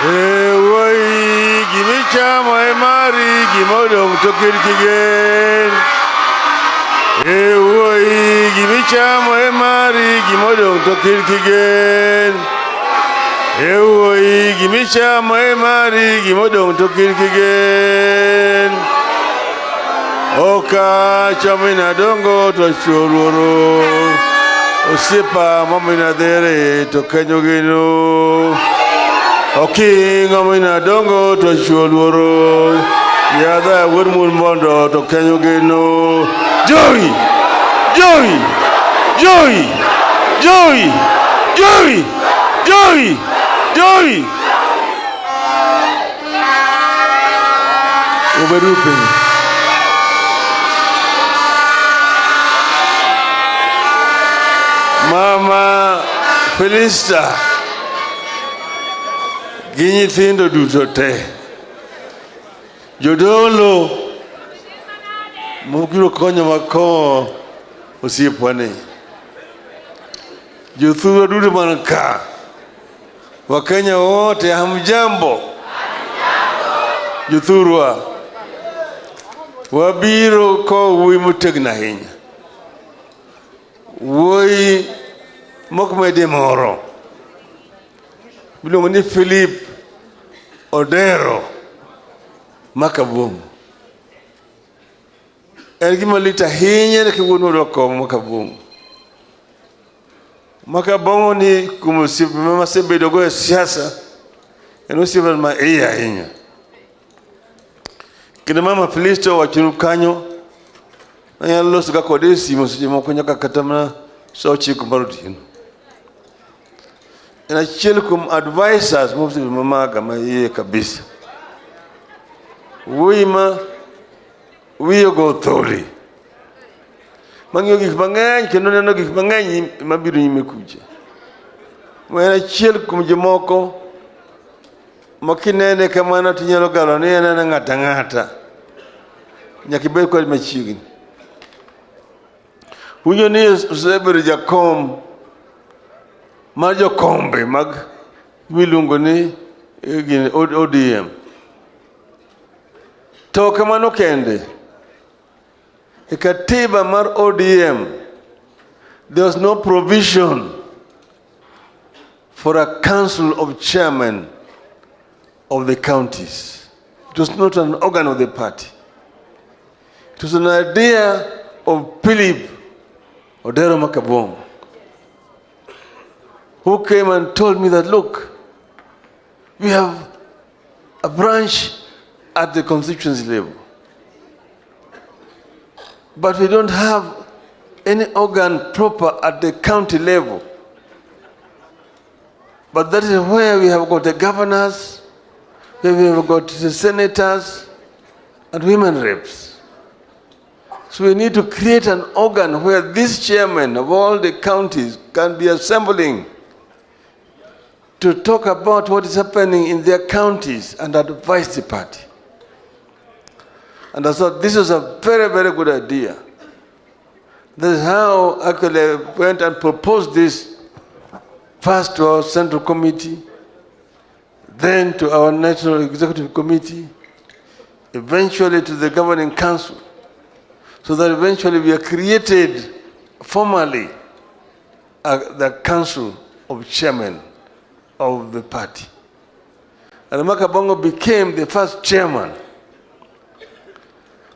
Ewoi gimichamo emari gimodong tokirkigen. Ewoi gimichamo emari gimodong tokirkigen. Ewoi gimichamo emari gimodong tokirkigen. Oka chamina dongo to chururu. Osipa mamina dere to kenyogino. Oki ngamina dongo to chururu. Yada wurmun mondo to kenyogino. Joy! Joy! Joy! Joy! Joy! Joy! Joy! Uberupe. Mama Felista Gini thindo duto te Jodolo Mukiro konyo mako Osiepwane Jothuro duto manaka Wakenya wote hamjambo Jothurwa Wabiro ko wuoyi motegno ahinya Wuoyi mokmede moro miluongo ni Phillip Odero Makabongo. En gima lit ahinya nek wuon odoko Makabongo. Makabongo ni kumo osiepe ma asebedogo e siasa en osiepe ma iye ahinya. Kendo mama Felista wachonu kanyo anyalo loso ga kode simo seche moko nyaka kata mana saa 9 mar otieno. En achiel kuom advisors mamaga ma iye kabisa. Wuoyi ma wiye go tholi. Mang'iyo gik mang'eny kendo neno gik mang'eny mabiro nyime kucha. En achiel kuom jomoko makinene kamano tinyalo galo ni en ng'ata ng'ata. Nyaka ibed kod machiegni. Hunyo ni osebedo jakom mar jokombe mag miluongo ni ODM. To kamano kende e katiba mar ODM there was no provision for a council of chairmen of the counties. It was not an organ of the party. It was an idea of Phillip Odero Makabongo, who came and told me that, look, we have a branch at the constituency level, but we don't have any organ proper at the county level. But that is where we have got the governors, where we have got the senators and women reps. So we need to create an organ where these chairmen of all the counties can be assembling to talk about what is happening in their counties and advise the party. And I thought this was a very, very good idea. That is how actually I went and proposed this first to our Central Committee, then to our National Executive Committee, eventually to the Governing Council, so that eventually we are created formally the Council of Chairmen of the party. And Makabongo became the first chairman.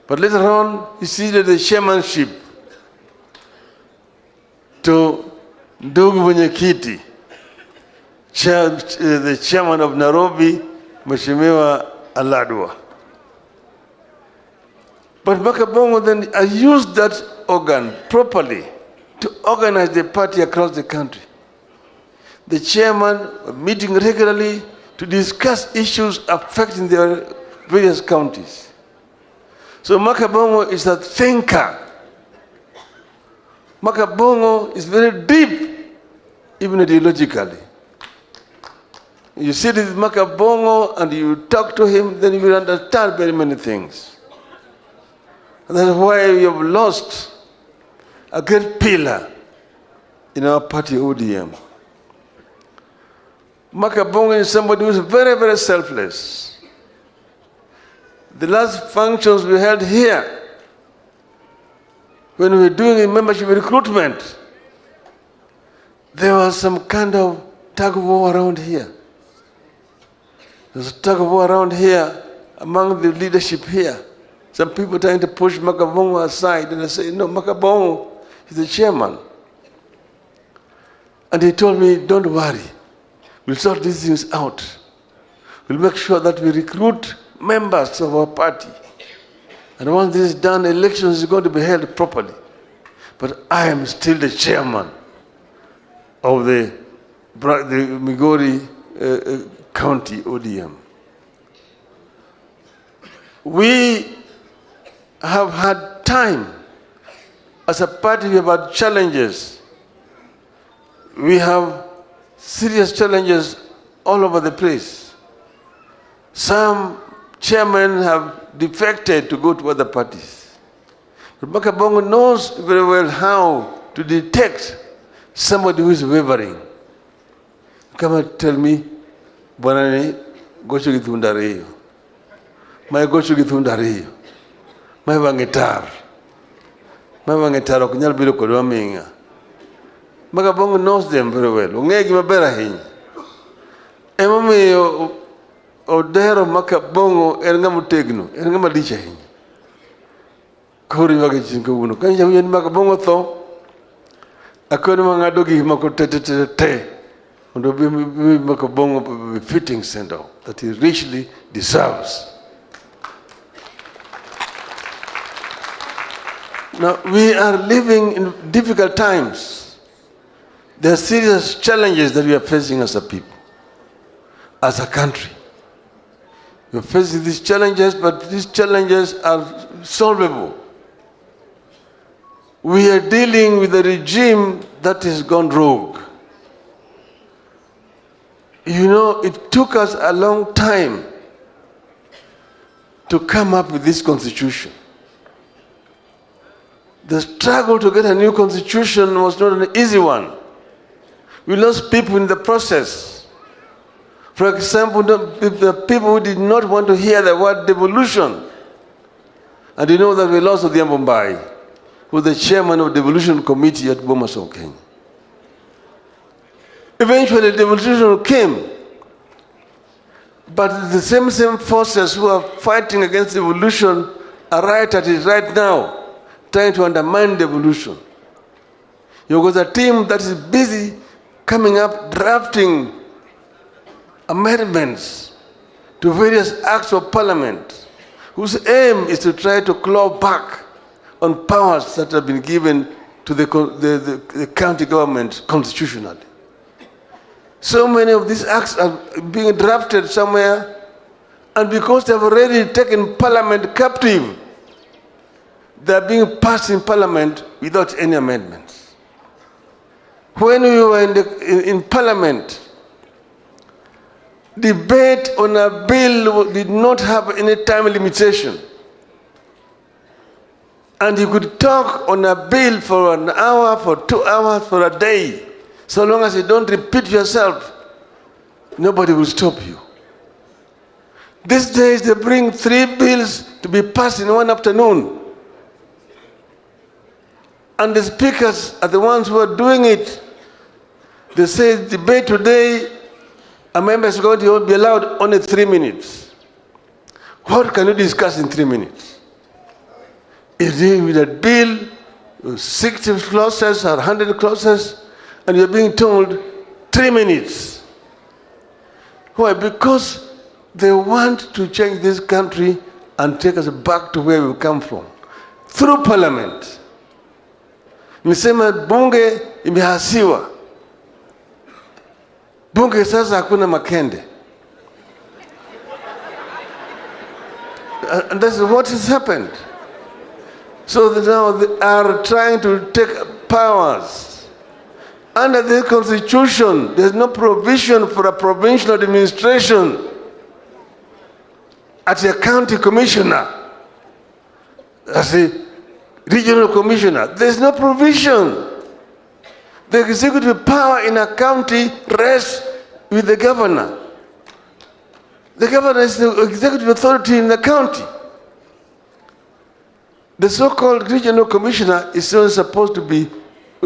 But later on, he ceded the chairmanship to Ndugu Mwenyekiti, the chairman of Nairobi, Mheshimiwa Aladwa. But Makabongo then used that organ properly to organize the party across the country. The chairman meeting regularly to discuss issues affecting their various counties. So Makabongo is a thinker. Makabongo is very deep, even ideologically. You sit with Makabongo and you talk to him, then you will understand very many things. And that's why we have lost a great pillar in our party ODM. Makabongo is somebody who is very, very selfless. The last functions we held here, when we were doing a membership recruitment, there was some kind of tug of war around here. There was a tug of war around here among the leadership here. Some people trying to push Makabongo aside, and I say, no, Makabongo is the chairman. And he told me, don't worry, we'll sort these things out. We'll make sure that we recruit members of our party. And once this is done, elections is going to be held properly. But I am still the chairman of the Migori County ODM. We have had time. As a party, we have had challenges. We have serious challenges all over the place. Some chairmen have defected to go to other parties. But Makabongo knows very well how to detect somebody who is wavering. Come and tell me, Bonani, go to Githundareyo. My go to Githundareyo. My vangetar. My vangetar, Okunyal Bilo Kodominga. Makabongo knows them very well. Ungegi mabera hinyi. Emami odero Makabongo enga mutegno, enga malicha hinyi. Kuri wage chinko uno. Kanya huyo ni Makabongo tho. Akoni mangadogi makotete. Undo Makabongo be fitting sender that he richly deserves. Now we are living in difficult times. There are serious challenges that we are facing as a people, as a country. We are facing these challenges, but these challenges are solvable. We are dealing with a regime that has gone rogue. You know, it took us a long time to come up with this constitution. The struggle to get a new constitution was not an easy one. We lost people in the process. For example, the people who did not want to hear the word devolution. And you know that we lost ODM Mumbai, who was the chairman of the devolution committee at Bomaso, Kenya. Eventually, devolution came. But the same forces who are fighting against devolution are right at it right now, trying to undermine devolution. There was a team that is busy coming up, drafting amendments to various acts of parliament, whose aim is to try to claw back on powers that have been given to the county government constitutionally. So many of these acts are being drafted somewhere, and because they have already taken parliament captive, they are being passed in parliament without any amendments. When we were in parliament, debate on a bill did not have any time limitation. And you could talk on a bill for an hour, for 2 hours, for a day. So long as you don't repeat yourself, nobody will stop you. These days they bring 3 bills to be passed in one afternoon. And the speakers are the ones who are doing it. They say debate today, a member is going to be allowed only 3 minutes. What can you discuss in 3 minutes? If you with a bill, 60 clauses or 100 clauses, and you're being told 3 minutes. Why? Because they want to change this country and take us back to where we come from. Through parliament. Nimesema bunge imehasiwa. Bunge sasa hakuna makende. And that's what has happened. So now they are trying to take powers. Under the constitution, there's no provision for a provincial administration as a county commissioner, as a regional commissioner. There's no provision. The executive power in a county rests with the governor. The governor is the executive authority in the county. The so-called regional commissioner is still supposed to be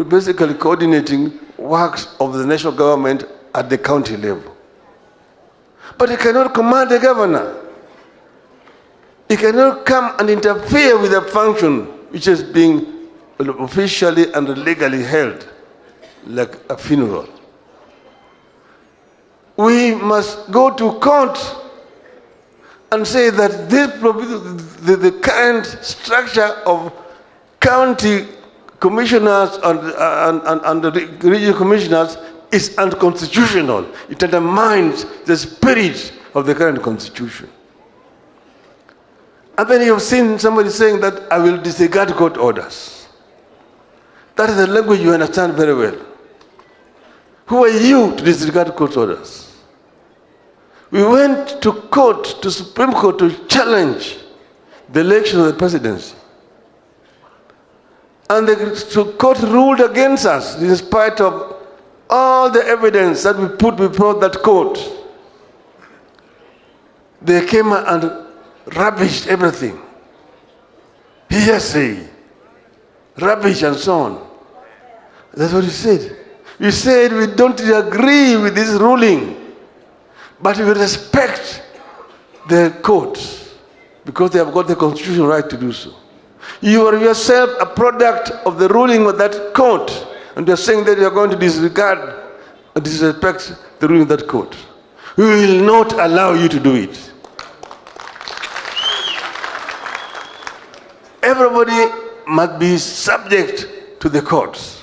basically coordinating works of the national government at the county level. But he cannot command the governor. He cannot come and interfere with a function which is being officially and legally held, like a funeral. We must go to court and say that the current structure of county commissioners and the regional commissioners is unconstitutional. It undermines the spirit of the current constitution. And then you have seen somebody saying that I will disregard court orders. That is the language you understand very well. Who are you to disregard court orders? We went to court, to Supreme Court, to challenge the election of the presidency. And the court ruled against us in spite of all the evidence that we put before that court. They came and rubbished everything. Hearsay, rubbish and so on. That's what he said. He said we don't agree with this ruling, but we respect the courts because they have got the constitutional right to do so. You are yourself a product of the ruling of that court, and you're saying that you're going to disregard and disrespect the ruling of that court. We will not allow you to do it. Everybody must be subject to the courts.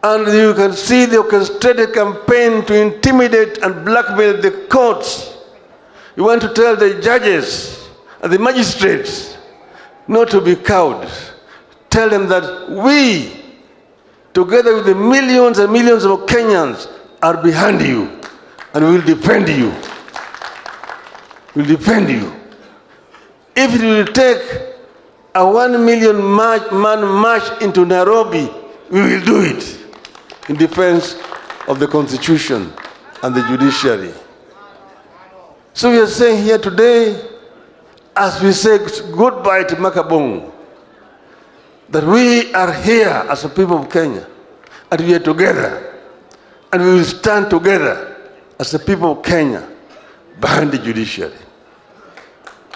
And you can see the orchestrated campaign to intimidate and blackmail the courts. You want to tell the judges and the magistrates not to be cowed. Tell them that we, together with the millions and millions of Kenyans, are behind you and will defend you. We'll defend you. If it will take a 1 million man march into Nairobi, we will do it in defense of the Constitution and the judiciary. So we are saying here today, as we say goodbye to Makabongo, that we are here as a people of Kenya, and we are together, and we will stand together as the people of Kenya behind the judiciary.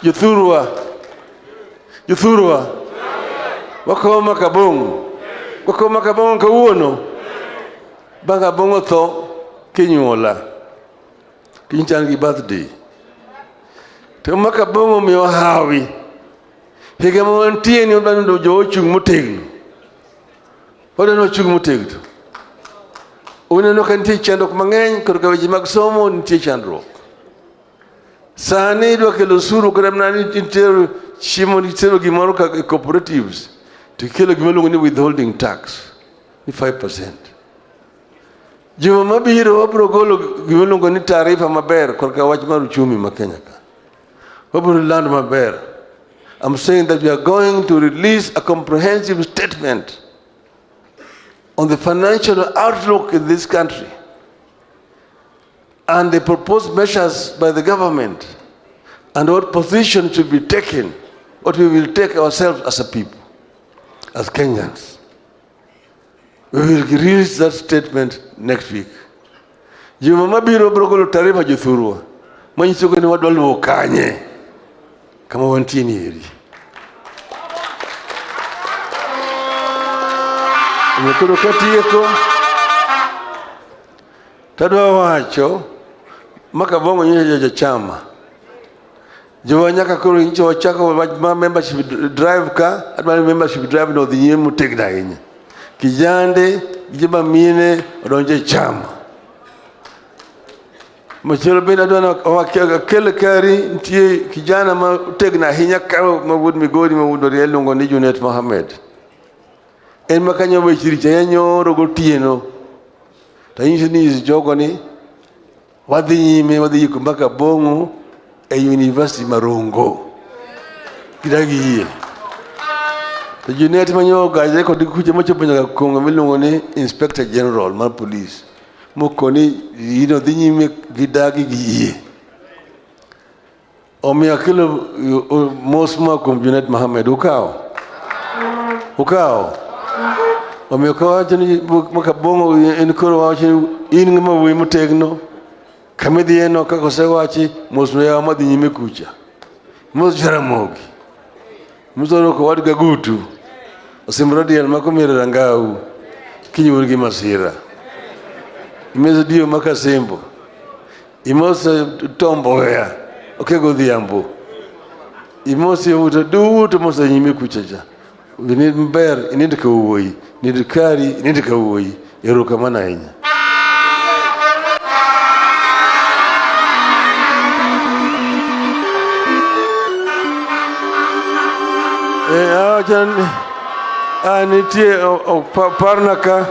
Yuthurwa, wako Makabongo, wako Makabongo kauono, Makabongo tho kinyuola, kinchangi birthday. To Makabongo miyo hawi, higa mwantie ni odano jo chung motegno. Odano chung motegno. Uneno ka nitie chandruok mang'eny kod weche mag somo nitie chandruok. Sani idwa kelo osuru kata mana nitie chiemo nitero gimoro ka cooperatives to kelo gima iluongo ni withholding tax ni 5%. Juma mabiro wabiro golo gima iluongo ni taarifa maber korka wach mar uchumi ma Kenya ka. Wabiro land maber. I'm saying that we are going to release a comprehensive statement on the financial outlook in this country and the proposed measures by the government and what position should be taken, what we will take ourselves as a people, as Kenyans. We will release that statement next week. Juma mabiro brogolo taarifa Juthurwa. Manyiso ni wadwa luwo kanye kama wantie ni heri. Mekoro katieko tadwa wacho Makabongo nyeje chama. Jowa nyaka koro ncho wachako ma membership drive ka, adwa membership drive no dhi nyime motegna ahinya. Kijande jima mine odonje chama. Machelo bende adwa wakiaga kele kari ntie kijana ma tegna ahinya ka mawuod Migori mawuod Raila luongo ni Junet Mohammed. En makanyo wechiricha yanyoro gotieno. Tanyisi ni jogo ni wadhi nyime wadhi yiko Makabongo e University Marongo. Kidagi yie. To Junet manyo gaje kod kuche mocho penyaga kongo milongo ni Inspector General mar Police. mokoni ino dhi nyime gi dagi gi yie. Omiyo akelo mos ma kuom Junet Mohammed ukawo. Omiyo kawacho ni Makabongo en koro wacho in ng'ama wuoyi motegno kama dhieno kaka osewachi mos no yawa madhi nyime kucha. Mos Jaramogi. Mos oroko wad Gagutu. Osimbra diel makomire rangau kinyuol gi masira. Imeso dio makasembo. Imoso tomboya. Okego dhiambo. Imoso yawuto duto mosa nyime kucha cha. Inid mber, inid ka wuoyi. Inid kari, inid ka wuoyi. Erokamano ahinya. Nitie parna ka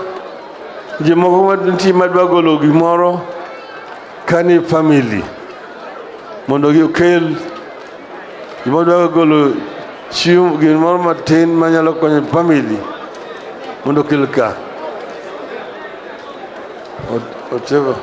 jomoko nitie madwa golo gimoro kani family mondo gikel gimodwa golo chiemo gimoro matin manyalo konyo family mondo kel ka whatever.